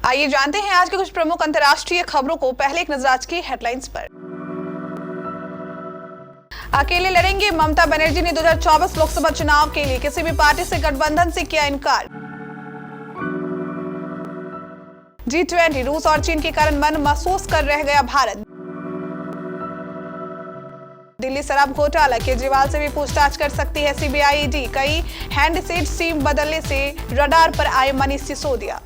आइए जानते हैं आज के कुछ प्रमुख अंतर्राष्ट्रीय खबरों को। पहले एक नजर आज की हेडलाइंस पर। अकेले लड़ेंगे, ममता बनर्जी ने 2024 लोकसभा चुनाव के लिए किसी भी पार्टी से गठबंधन से किया इनकार। G20 रूस और चीन के कारण मन महसूस कर रह गया भारत। दिल्ली शराब घोटाला, केजरीवाल से भी पूछताछ कर सकती है सीबीआई ईडी। कई हैंडसेट सिम बदलने से रडार पर आए मनीष सिसोदिया।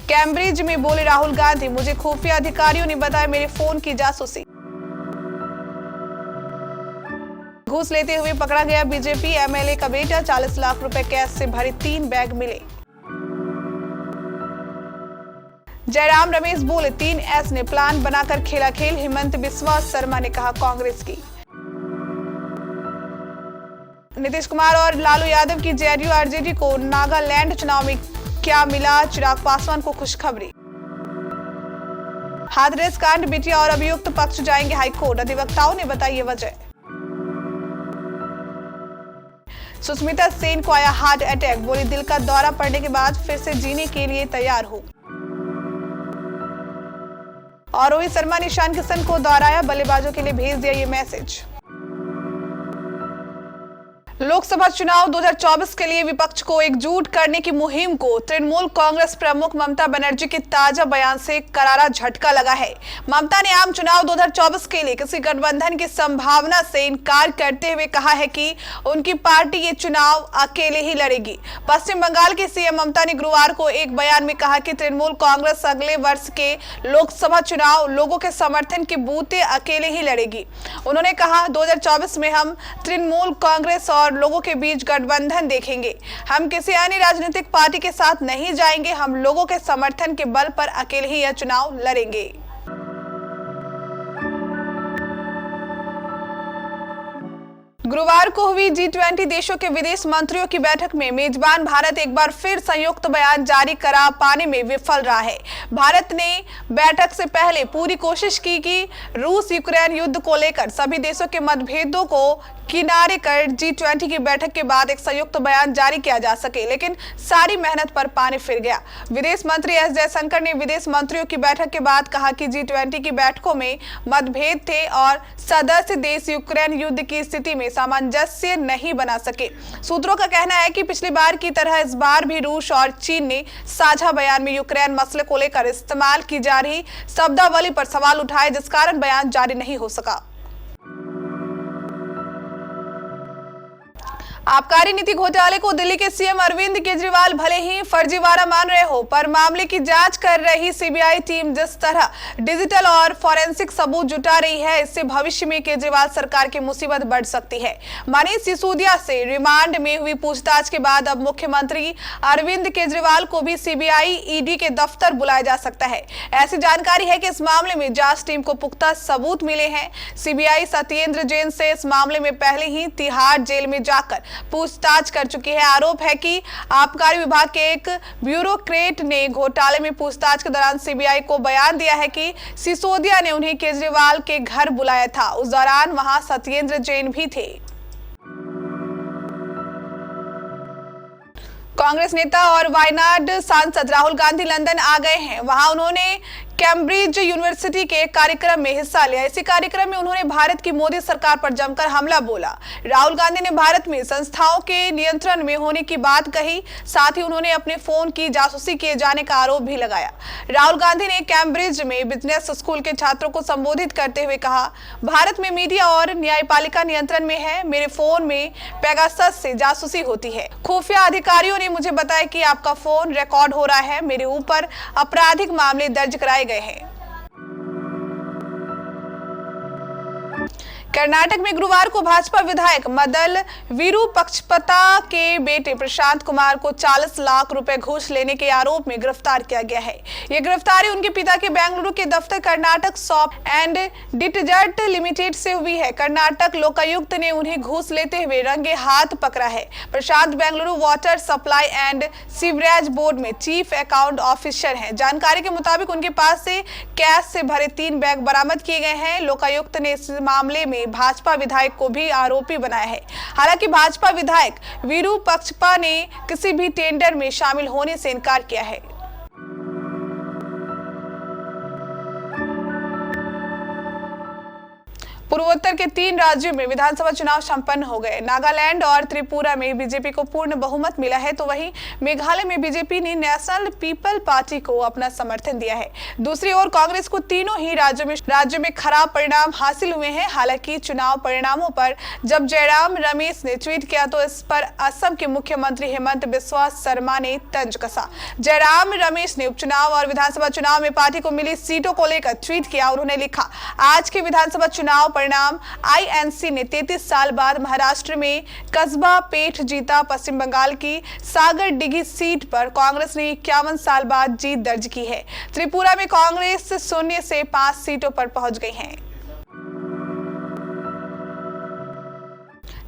कैम्ब्रिज में बोले राहुल गांधी, मुझे खुफिया अधिकारियों ने बताया मेरे फोन की जासूसी। घूस लेते हुए पकड़ा गया बीजेपी एमएलए का बेटा, 40 लाख रुपए कैश से भरे 3 बैग मिले। जयराम रमेश बोले 3S ने प्लान बनाकर खेला खेल। हेमंत बिस्वा शर्मा ने कहा कांग्रेस की। नीतीश कुमार और लालू यादव की जेडीयू आरजेडी को नागालैंड चुनाव में क्या मिला, चिराग पासवान को खुशखबरी। हाथरस कांड, बिटिया और अभियुक्त पक्ष जाएंगे हाईकोर्ट, अधिवक्ताओं ने बताई ये वजह। सुष्मिता सेन को आया हार्ट अटैक, बोली दिल का दौरा पड़ने के बाद फिर से जीने के लिए तैयार हूं। और रोहित शर्मा ने ईशान किशन को दोहराया, बल्लेबाजों के लिए भेज दिया ये मैसेज। लोकसभा चुनाव 2024 के लिए विपक्ष को एकजुट करने की मुहिम को तृणमूल कांग्रेस प्रमुख ममता बनर्जी के ताजा बयान से करारा झटका लगा है। ममता ने आम चुनाव 2024 के लिए किसी गठबंधन की संभावना से इनकार करते हुए कहा है कि उनकी पार्टी ये चुनाव अकेले ही लड़ेगी। पश्चिम बंगाल की सीएम ममता ने गुरुवार को एक बयान में कहा कि तृणमूल कांग्रेस अगले वर्ष के लोकसभा चुनाव लोगों के समर्थन के बूते अकेले ही लड़ेगी। उन्होंने कहा 2024 में हम तृणमूल कांग्रेस और लोगों के बीच गठबंधन देखेंगे। हम किसी अन्य राजनीतिक पार्टी के साथ नहीं जाएंगे। हम लोगों के समर्थन के बल पर अकेले ही यह चुनाव लड़ेंगे। गुरुवार को हुई G20 देशों के विदेश मंत्रियों की बैठक में मेजबान भारत एक बार फिर संयुक्त बयान जारी करा पाने में विफल रहा है। भारत ने बैठक से पहले पूरी कोशिश की कि रूस यूक्रेन युद्ध को लेकर सभी देशों के मतभेदों को किनारे कर G20 की बैठक के बाद एक संयुक्त बयान जारी किया जा सके, लेकिन सारी मेहनत पर पानी फिर गया। विदेश मंत्री एस जयशंकर ने विदेश मंत्रियों की बैठक के बाद कहा कि G20 की बैठकों में मतभेद थे और सदस्य देश यूक्रेन युद्ध की स्थिति में सामंजस्य नहीं बना सके। सूत्रों का कहना है कि पिछली बार की तरह इस बार भी रूस और चीन ने साझा बयान में यूक्रेन मसले को लेकर इस्तेमाल की जा रही शब्दावली पर सवाल उठाए, जिस कारण बयान जारी नहीं हो सका। आबकारी नीति घोटाले को दिल्ली के सीएम अरविंद केजरीवाल भले ही फर्जीवाड़ा मान रहे हो, पर मामले की जांच कर रही सीबीआई टीम जिस तरह डिजिटल और फॉरेंसिक सबूत जुटा रही है, इससे भविष्य में केजरीवाल सरकार की मुसीबत बढ़ सकती है। मनीष सिसोदिया से रिमांड में हुई पूछताछ के बाद अब मुख्यमंत्री अरविंद केजरीवाल को भी सीबीआई ईडी के दफ्तर बुलाया जा सकता है। ऐसी जानकारी है कि इस मामले में जांच टीम को पुख्ता सबूत मिले हैं। सीबीआई सत्येंद्र जैन से इस मामले में पहले ही तिहाड़ जेल में जाकर पूछताछ कर चुकी है। आरोप है कि आबकारी विभाग के एक ब्यूरोक्रेट ने घोटाले में पूछताछ के दौरान सीबीआई को बयान दिया है कि सिसोदिया ने उन्हें केजरीवाल के घर बुलाया था। उस दौरान वहां सत्येंद्र जैन भी थे। कांग्रेस नेता और वायनाड सांसद राहुल गांधी लंदन आ गए हैं। वहां उन्होंने कैम्ब्रिज यूनिवर्सिटी के कार्यक्रम में हिस्सा लिया। इसी कार्यक्रम में उन्होंने भारत की मोदी सरकार पर जमकर हमला बोला। राहुल गांधी ने भारत में संस्थाओं के नियंत्रण में होने की बात कही। साथ ही उन्होंने अपने फोन की जासूसी किए जाने का आरोप भी लगाया। राहुल गांधी ने कैम्ब्रिज में बिजनेस स्कूल के छात्रों को संबोधित करते हुए कहा, भारत में मीडिया और न्यायपालिका नियंत्रण में है। मेरे फोन में पेगासस से जासूसी होती है। खुफिया अधिकारियों ने मुझे बताया कि आपका फोन रिकॉर्ड हो रहा है। मेरे ऊपर आपराधिक मामले दर्ज कराए गए हैं। कर्नाटक में गुरुवार को भाजपा विधायक मदल विरूपक्षपता के बेटे प्रशांत कुमार को 40 लाख रुपए घूस लेने के आरोप में गिरफ्तार किया गया है। यह गिरफ्तारी उनके पिता के बेंगलुरु के दफ्तर Karnataka shop and detergent limited से हुई है। कर्नाटक लोकायुक्त ने उन्हें घूस लेते हुए रंगे हाथ पकड़ा है। Prashant Bengaluru water supply and sewerage board में चीफ अकाउंट ऑफिसर हैं। जानकारी के मुताबिक उनके पास से कैश से भरे 3 बैग बरामद किए गए हैं। लोकायुक्त ने इस मामले में ने भाजपा विधायक को भी आरोपी बनाया है। हालांकि भाजपा विधायक विरूपाक्षप्पा ने किसी भी टेंडर में शामिल होने से इनकार किया है। पूर्वोत्तर के 3 राज्यों में विधानसभा चुनाव संपन्न हो गए। नागालैंड और त्रिपुरा में बीजेपी को पूर्ण बहुमत मिला है, तो वहीं मेघालय में बीजेपी ने नेशनल पीपल पार्टी को अपना समर्थन दिया है। दूसरी ओर कांग्रेस को तीनों ही राज्यों में खराब परिणाम हासिल हुए हैं। हालांकि चुनाव परिणामों पर जब जयराम रमेश ने ट्वीट किया तो इस पर असम के मुख्यमंत्री हेमंत बिस्वा शर्मा ने तंज कसा। जयराम रमेश ने उपचुनाव और विधानसभा चुनाव में पार्टी को मिली सीटों को लेकर ट्वीट किया। उन्होंने लिखा, आज के विधानसभा चुनाव परिणाम आईएनसी ने 33 साल बाद महाराष्ट्र में कस्बा पेठ जीता। पश्चिम बंगाल की सागर डिगी सीट पर कांग्रेस ने 51 साल बाद जीत दर्ज की है। त्रिपुरा में कांग्रेस 0 से 5 सीटों पर पहुंच गई है।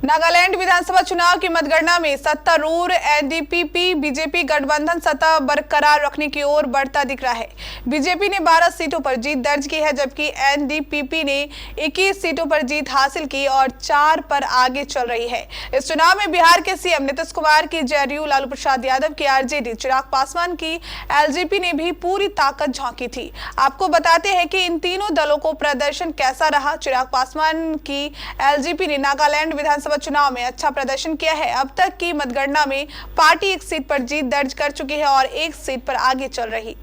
नागालैंड विधानसभा चुनाव की मतगणना में सत्तारूढ़ एनडीपीपी बीजेपी गठबंधन सत्ता बरकरार रखने की ओर बढ़ता दिख रहा है। बीजेपी ने 12 सीटों पर जीत दर्ज की है, जबकि एनडीपीपी ने 21 सीटों पर जीत हासिल की और 4 पर आगे चल रही है। इस चुनाव में बिहार के सीएम नीतीश कुमार की जदयू, लालू प्रसाद यादव की आरजेडी, चिराग पासवान की एलजेपी ने भी पूरी ताकत झोंकी थी। आपको बताते हैं कि इन तीनों दलों को प्रदर्शन कैसा रहा। चिराग पासवान की एलजेपी ने नागालैंड विधानसभा चुनाव में अच्छा प्रदर्शन किया है। अब तक की मतगणना में पार्टी 1 सीट पर जीत दर्ज कर चुकी है और 1 सीट पर आगे चल रही।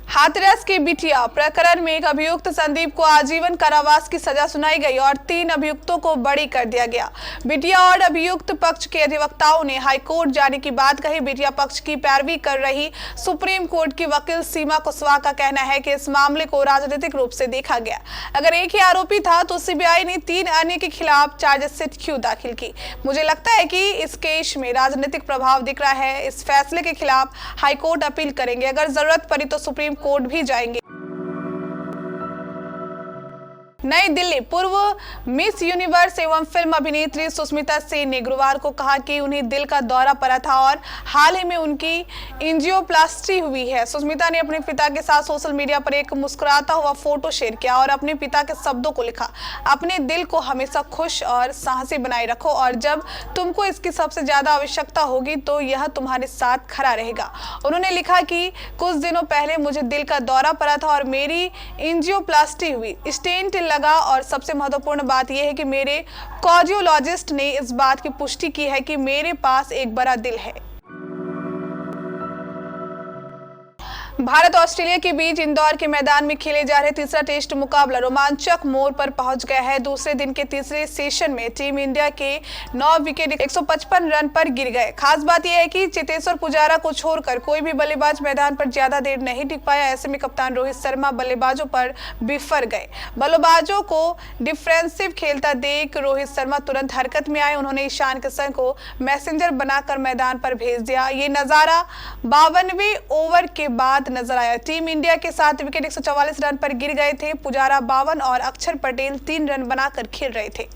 हाथरस के बिटिया प्रकरण में एक अभियुक्त संदीप को आजीवन कारावास की सजा सुनाई गई और 3 अभियुक्तों को बरी कर दिया गया। बिटिया और अभियुक्त पक्ष के अधिवक्ताओं ने हाईकोर्ट जाने की बात कही। बिटिया पक्ष की पैरवी कर रही सुप्रीम कोर्ट की वकील सीमा कुशवाहा का कहना है कि इस मामले को राजनीतिक रूप से देखा गया। अगर एक ही आरोपी था तो सीबीआई ने 3 अन्य के खिलाफ चार्जशीट क्यों दाखिल की। मुझे लगता है कि इस केस में राजनीतिक प्रभाव दिख रहा है। इस फैसले के खिलाफ हाईकोर्ट अपील करेंगे, अगर जरूरत पड़ी तो सुप्रीम कोर्ट भी जाएंगे। नई दिल्ली पूर्व मिस यूनिवर्स एवं फिल्म अभिनेत्री सुष्मिता सेन ने गुरुवार को कहा कि उन्हें दिल का दौरा पड़ा था और हाल ही में उनकी एंजियोप्लास्टी हुई है। सुष्मिता ने अपने पिता के साथ सोशल मीडिया पर एक मुस्कुराता हुआ फोटो शेयर किया और अपने पिता के शब्दों को लिखा, अपने दिल को हमेशा खुश और साहसी बनाए रखो और जब तुमको इसकी सबसे ज्यादा आवश्यकता होगी तो यह तुम्हारे साथ खड़ा रहेगा। उन्होंने लिखा कि कुछ दिनों पहले मुझे दिल का दौरा पड़ा था और मेरी एंजियोप्लास्टी हुई, स्टेंट लगा और सबसे महत्वपूर्ण बात यह है कि मेरे कार्डियोलॉजिस्ट ने इस बात की पुष्टि की है कि मेरे पास एक बड़ा दिल है। भारत ऑस्ट्रेलिया के बीच इंदौर के मैदान में खेले जा रहे तीसरा टेस्ट मुकाबला रोमांचक मोड़ पर पहुंच गया है। दूसरे दिन के तीसरे सेशन में टीम इंडिया के 9 विकेट 155 रन पर गिर गए। खास बात यह है कि चेतेश्वर पुजारा को छोड़कर कोई भी बल्लेबाज मैदान पर ज्यादा देर नहीं टिक पाया। ऐसे में कप्तान रोहित शर्मा बल्लेबाजों पर बिफर गए। बल्लेबाजों को डिफेंसिव खेलता देख रोहित शर्मा तुरंत हरकत में आए। उन्होंने ईशान किशन को मैसेंजर बनाकर मैदान पर भेज दिया। ये नजारा 52वें ओवर के बाद नजर आया। टीम इंडिया के 7 विकेट 144 रन पर गिर गए थे। पुजारा 52 और अक्षर पटेल 3 रन बनाकर खेल रहे थे।